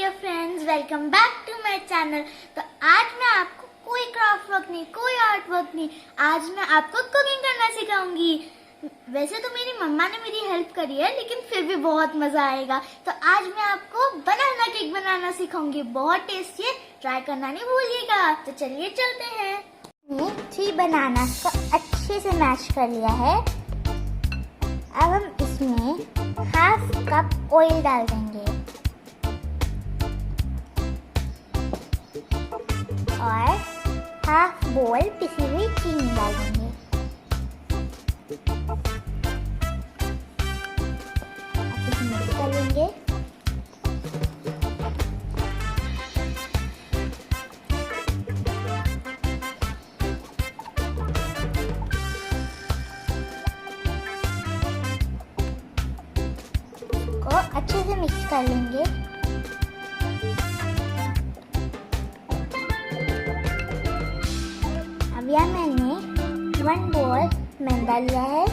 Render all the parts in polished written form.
Dear friends, welcome back to my channel. तो आज मैं आपको कोई क्राफ्ट वर्क नहीं, कोई आर्ट वर्क नहीं, आज मैं आपको कुकिंग करना सिखाऊंगी। वैसे तो मेरी मम्मा ने मेरी हेल्प करी है, लेकिन फिर भी बहुत मजा आएगा। तो आज मैं आपको बनाना केक बनाना सिखाऊंगी, बहुत टेस्टी है, ट्राई करना नहीं भूलिएगा। तो चलिए चलते हैं। मैंने 3 बनाना को अच्छे से मैश कर लिया है। अब हम इसमें हाफ कप ऑयल डाल देंगे और हाफ बोल पिसी हुई चीनी डाल देंगे। अब इसे मिक्स कर लेंगे। को अच्छे से मिक्स कर लेंगे। अब यह मैंने 1 बोल मैदा लिया है।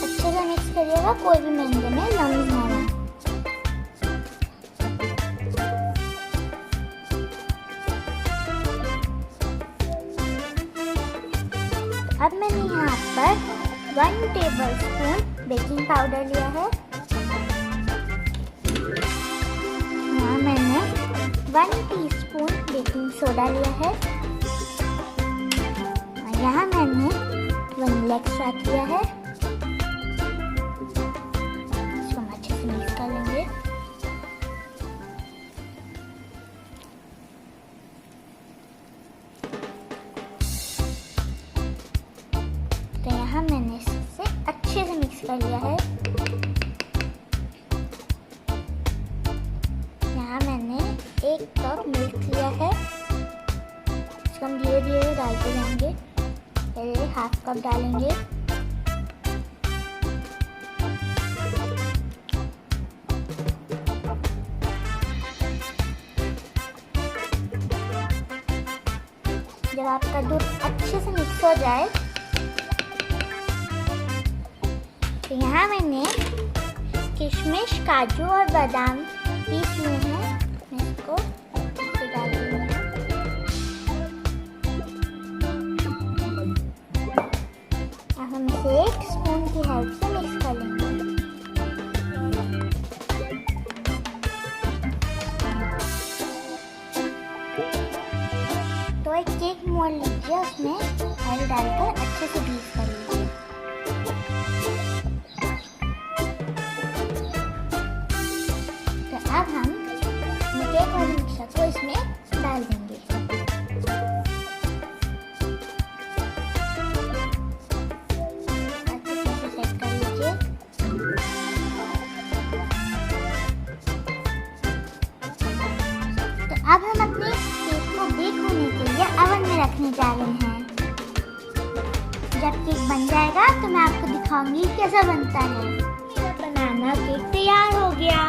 अच्छे से मिक्स करिएगा, कोई भी मैदे में लम्स ना रहे। अब मैंने यहाँ पर 1 टेबलस्पून बेकिंग पाउडर लिया है। यहाँ मैंने 1 टीस्पून बेकिंग सोडा लिया है और यहाँ मैंने वनीला एक्सट्रैक्ट लिया है। इसको हम अच्छे से मिक्स कर लेंगे। तो यहाँ मैंने इसे अच्छे से मिक्स कर लिया है। यहाँ मैंने 1 कप मिल्क लिया है। इसको हम धीरे धीरे डालते जाएंगे। पहले हाफ कप डालेंगे, जब आपका दूध अच्छे से मिक्स हो जाए तो यहाँ मैंने किशमिश, काजू और बादाम पीस लिए हैं। मैं इसको डाल दूँगी। अब हम इसे 1 स्पून की हेल्प से मिक्स कर लेंगे। तो एक केक मोल्ड लीजिए, उसमें ऑयल डालकर अच्छे से बीट कर लीजिए। अब हम केक वाले मिक्सचर को इसमें डाल देंगे। अच्छे से सेट कर लीजिए। तो अब हम अपने केक को बेक होने के लिए ओवन में रखने जा रहे हैं। जब केक बन जाएगा तो मैं आपको दिखाऊंगी कैसा बनता है। मेरा बनाना केक तैयार हो गया।